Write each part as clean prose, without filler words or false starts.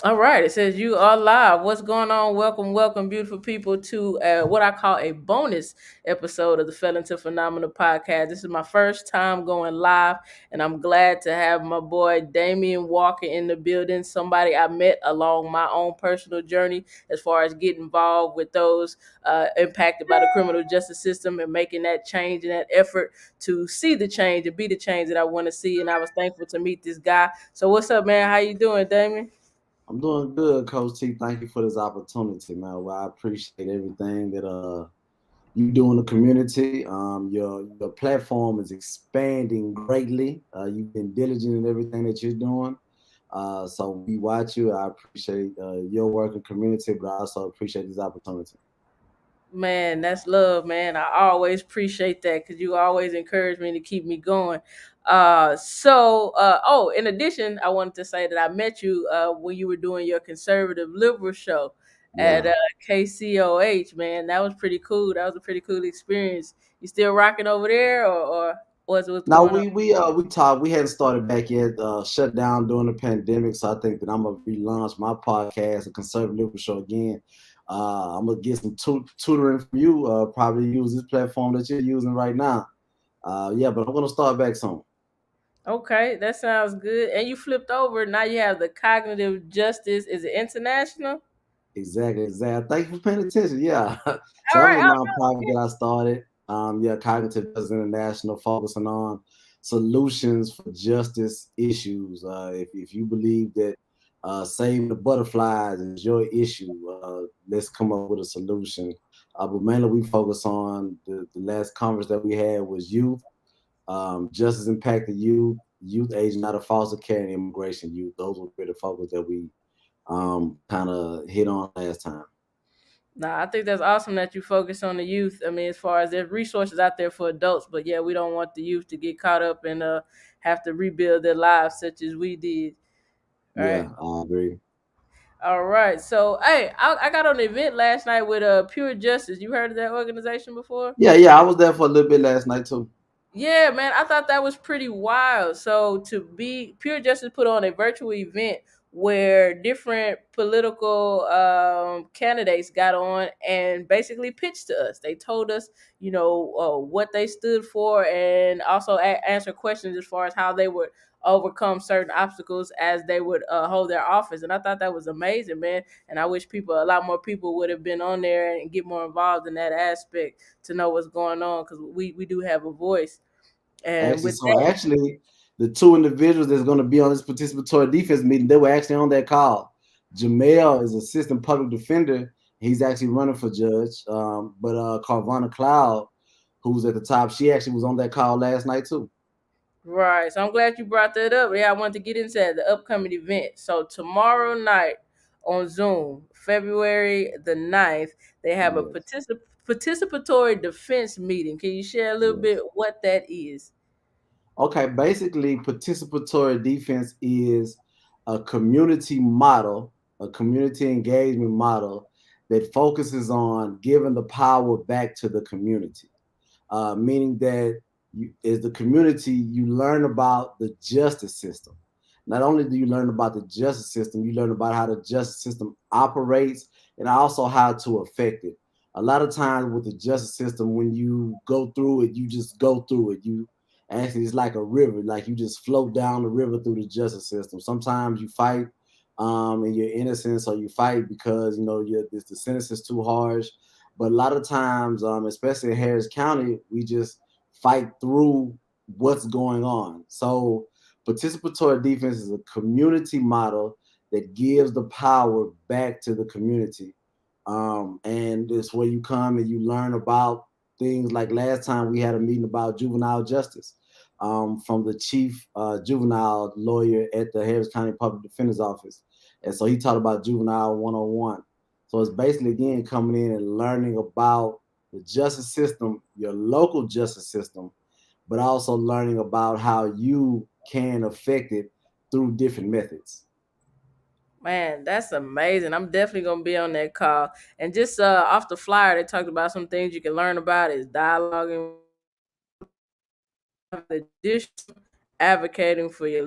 All right, it says you are live. What's going on? Welcome, welcome, beautiful people, to what I call a bonus episode of the Felon to Phenomenal podcast. This is my first time going live, and I'm glad to have my boy Damion Walker in the building. Somebody I met along my own personal journey as far as getting involved with those impacted by the criminal justice system and making that change and that effort to see the change and be the change that I want to see. And I was thankful to meet this guy. So, what's up, man? How you doing, Damion? I'm doing good, Coach T. Thank you for this opportunity, man. Well, I appreciate everything that you do in the community. Your platform is expanding greatly. You've been diligent in everything that you're doing. So we watch you. I appreciate your work in community, but I also appreciate this opportunity. Man, that's love, man. I always appreciate that because you always encourage me to keep me going. In addition, I wanted to say that I met you when you were doing your conservative liberal show at Yeah. KCOH, man. That was pretty cool. That was a pretty cool experience. You still rocking over there, or what's Now going on? we talked. We hadn't started back yet. Shut down during the pandemic, so I think that I'm gonna relaunch my podcast, the Conservative Liberal Show again. I'm gonna get some tutoring from you. Probably use this platform that you're using right now. Yeah, but I'm gonna start back soon. Okay, that sounds good. And you flipped over. Now you have the cognitive justice. Is it international? Exactly, exactly. Thank you for paying attention. Yeah. So All that was right. a nonprofit that I started. Yeah, Cognitive Justice International, focusing on solutions for justice issues. If you believe that saving the butterflies is your issue, let's come up with a solution. But mainly we focus on the last conference that we had was youth, justice impacted youth, youth aging out of foster care, and immigration youth. Those were the focus that we kind of hit on last time. Nah, I think that's awesome that you focus on the youth. I mean, as far as there's resources out there for adults, but yeah, we don't want the youth to get caught up and have to rebuild their lives such as we did. All right. Yeah, I agree. All right. So, hey, I got on an event last night with Pure Justice. You heard of that organization before? Yeah, yeah, I was there for a little bit last night too. Yeah, man, I thought that was pretty wild. So to be Pure Justice put on a virtual event where different political candidates got on and basically pitched to us. They told us, what they stood for, and also answer questions as far as how they would overcome certain obstacles as they would hold their office. And I thought that was amazing, man. And I wish a lot more people would have been on there and get more involved in that aspect to know what's going on because we do have a voice. And Actually, with so that, actually, the two individuals that's going to be on this participatory defense meeting, they were actually on that call. Jamel is assistant public defender. He's actually running for judge. But Carvana Cloud, who's at the top, she actually was on that call last night too. right. So I'm glad you brought that up. Yeah, I wanted to get into that, the upcoming event. So tomorrow night on Zoom, February the 9th, they have a Yes, participatory defense meeting. Can you share a little yes. bit what that is? Okay, basically, participatory defense is a community model, a community engagement model that focuses on giving the power back to the community. Meaning that as the community, you learn about the justice system. Not only do you learn about the justice system, you learn about how the justice system operates and also how to affect it. A lot of times with the justice system, when you go through it, you just go through it. You actually, it's like a river, like you just float down the river through the justice system. Sometimes you fight and you're innocent, so you fight because the sentence is too harsh. But a lot of times, especially in Harris County, we just fight through what's going on. So participatory defense is a community model that gives the power back to the community. And it's where you come and you learn about things like last time we had a meeting about juvenile justice from the chief juvenile lawyer at the Harris County Public Defender's Office. And so he taught about juvenile 101. So it's basically again coming in and learning about the justice system, your local justice system, but also learning about how you can affect it through different methods. Man, that's amazing. I'm definitely gonna be on that call. And just off the flyer, they talked about some things you can learn about is dialoguing, additional advocating for your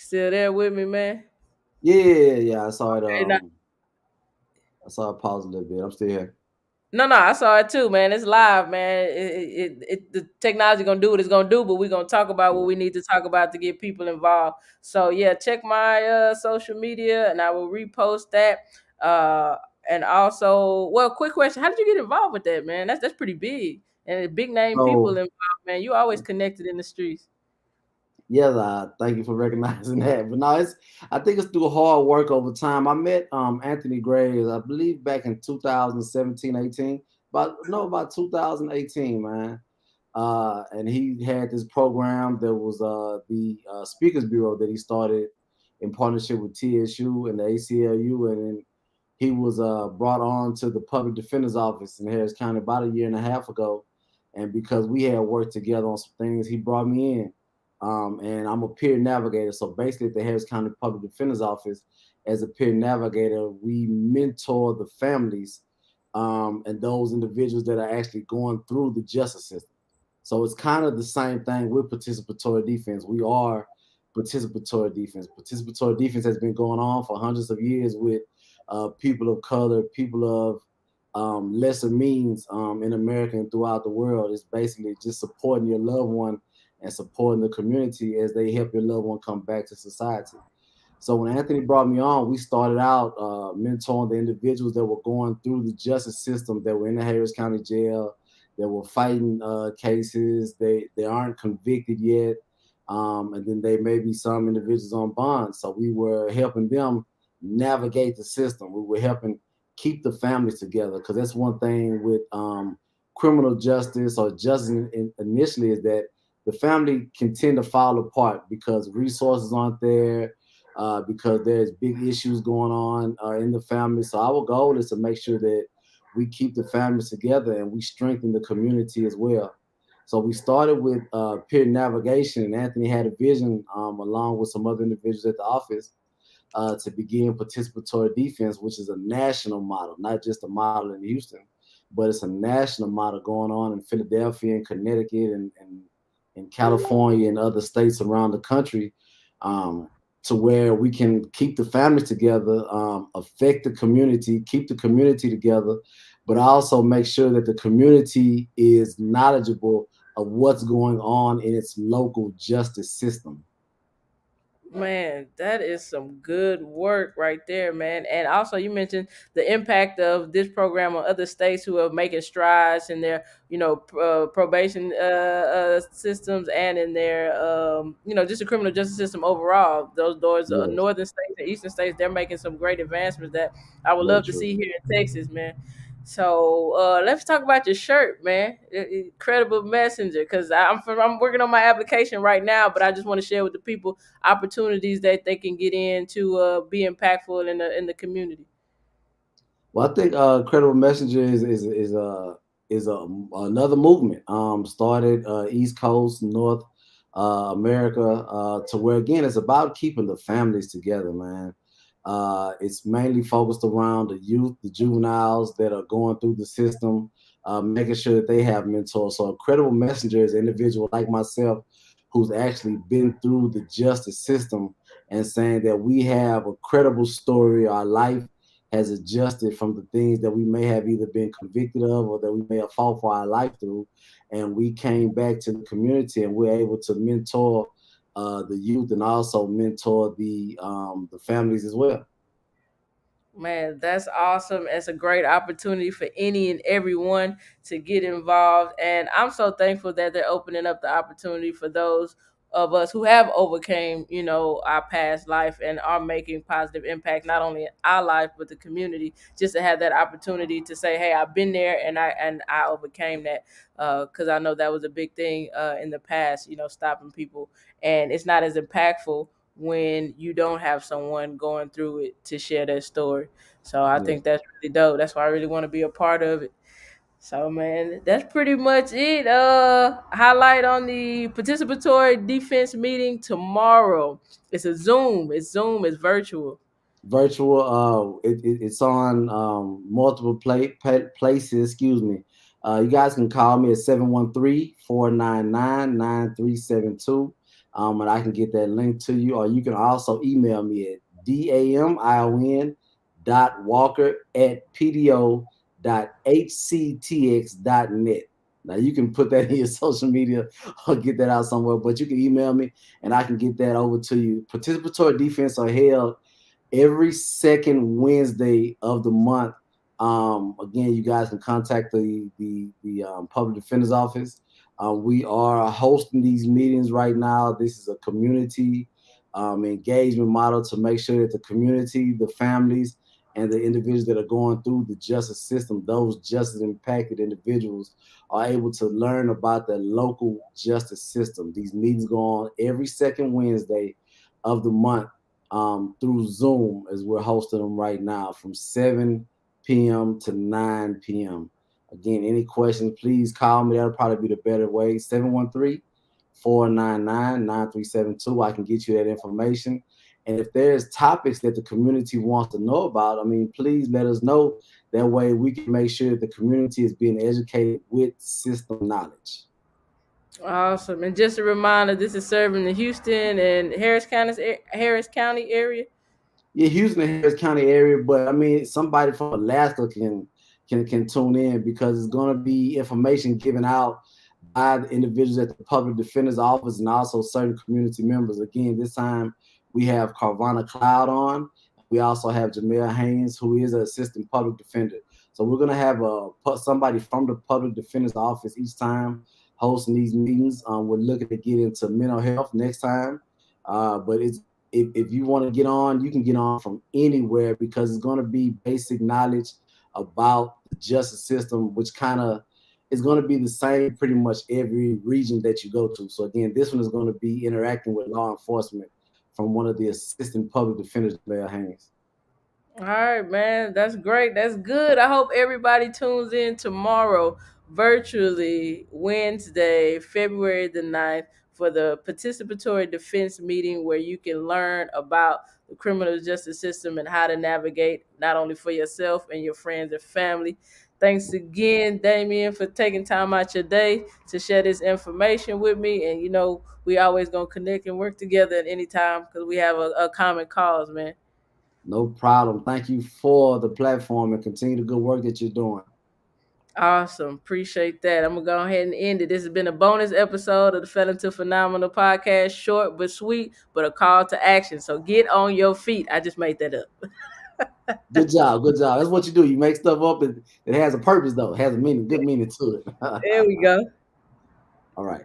Still there with me, man? Yeah, yeah. I saw it. Okay, I saw it pause a little bit. I'm still here. no, I saw it too, man. It's live, man. The technology gonna do what it's gonna do, but we're gonna talk about what Yeah. we need to talk about to get people involved. So yeah, check my social media, and I will repost that. Uh, and also, well, quick question: how did you get involved with that, man? That's pretty big, and big name people So involved, man. You always connected in the streets. yeah, thank you for recognizing that. But no, it's I think it's through hard work over time. I met Anthony Graves, I believe back in 2017, 18. About 2018, man. And he had this program that was the Speakers Bureau that he started in partnership with TSU and the ACLU, and then he was brought on to the Public Defender's Office in Harris County about a year and a half ago. And because we had worked together on some things, he brought me in. And I'm a peer navigator. So basically, at the Harris County Public Defender's Office, as a peer navigator, we mentor the families and those individuals that are actually going through the justice system. So it's kind of the same thing with participatory defense. We are participatory defense. Participatory defense has been going on for hundreds of years with people of color, people of lesser means in America and throughout the world. It's basically just supporting your loved one and supporting the community as they help your loved one come back to society. So when Anthony brought me on, we started out mentoring the individuals that were going through the justice system, that were in the Harris County Jail, that were fighting cases. They aren't convicted yet, and then there may be some individuals on bond. So we were helping them navigate the system. We were helping keep the families together, because that's one thing with criminal justice or justice initially, is that the family can tend to fall apart because resources aren't there, because there's big issues going on in the family. So our goal is to make sure that we keep the families together and we strengthen the community as well. So we started with peer navigation, and Anthony had a vision along with some other individuals at the office to begin participatory defense, which is a national model, not just a model in Houston, but it's a national model going on in Philadelphia and Connecticut and in California and other states around the country, um, to where we can keep the families together, affect the community, keep the community together, but also make sure that the community is knowledgeable of what's going on in its local justice system. Man, that is some good work right there, man. And also, you mentioned the impact of this program on other states who are making strides in their, probation systems and in their, just the criminal justice system overall. Those doors, Yes, northern states and eastern states, they're making some great advancements that I would very love to true. see here in Texas, man. So let's talk about your shirt, man. Incredible messenger, because I'm working on my application right now, but I just want to share with the people opportunities that they can get in to be impactful in the community. Well, I think Credible Messenger is another movement. Started East Coast, North America, to where again it's about keeping the families together, man. It's mainly focused around the youth, the juveniles that are going through the system, making sure that they have mentors. So, a credible messenger is an individual like myself who's actually been through the justice system and saying that we have a credible story. Our life has adjusted from the things that we may have either been convicted of or that we may have fought for our life through. And we came back to the community and we're able to mentor the youth and also mentor the families as well. Man, that's awesome. It's a great opportunity for any and everyone to get involved. And I'm so thankful that they're opening up the opportunity for those of us who have overcame, our past life and are making positive impact, not only in our life, but the community, just to have that opportunity to say, hey, I've been there and I overcame that. Cause I know that was a big thing in the past, stopping people, and it's not as impactful when you don't have someone going through it to share their story. So I Yes. think that's really dope. That's why I really want to be a part of it. So man, that's pretty much it. Highlight on the participatory defense meeting tomorrow. It's a Zoom. It's Zoom. It's virtual. Virtual, it's on multiple places, excuse me. You guys can call me at 713-499-9372. and I can get that link to you. Or you can also email me at damion.walker@pdo.hctx.net. Now you can put that in your social media or get that out somewhere, but you can email me and I can get that over to you. Participatory defense are held every second Wednesday of the month. Again, you guys can contact the public defender's office. We are hosting these meetings right now. This is a community engagement model to make sure that the community, the families, and the individuals that are going through the justice system, those justice impacted individuals, are able to learn about the local justice system. These meetings go on every second Wednesday of the month through Zoom as we're hosting them right now from 7 p.m. to 9 p.m. Again, any questions, please call me. That'll probably be the better way. 713-499-9372. I can get you that information. And if there's topics that the community wants to know about, I mean, please let us know. That way we can make sure that the community is being educated with system knowledge. Awesome. And just a reminder, this is serving the Houston and Harris County area. Yeah, Houston and Harris County area, but I mean somebody from Alaska can tune in because it's going to be information given out by the individuals at the public defender's office and also certain community members. Again, this time we have Carvana Cloud on. We also have Jamel Haynes, who is an assistant public defender. So we're going to have somebody from the public defender's office each time hosting these meetings. We're looking to get into mental health next time, but it's if you want to get on, you can get on from anywhere because it's going to be basic knowledge about the justice system, which kind of is going to be the same pretty much every region that you go to. So again, this one is going to be interacting with law enforcement from one of the assistant public defenders, Mayor Haynes. All right, man. That's great. That's good. I hope everybody tunes in tomorrow, virtually, Wednesday, February the 9th, for the participatory defense meeting where you can learn about the criminal justice system and how to navigate not only for yourself and your friends and family. Thanks again, Damion, for taking time out your day to share this information with me. And we always gonna connect and work together at any time because we have a common cause, man. No problem. Thank you for the platform and continue the good work that you're doing. Awesome. Appreciate that. I'm going to go ahead and end it. This has been a bonus episode of the Felon to Phenomenal podcast. Short but sweet, but a call to action. So get on your feet. I just made that up. Good job. Good job. That's what you do. You make stuff up that has a purpose, though. It has a meaning, good meaning to it. There we go. All right.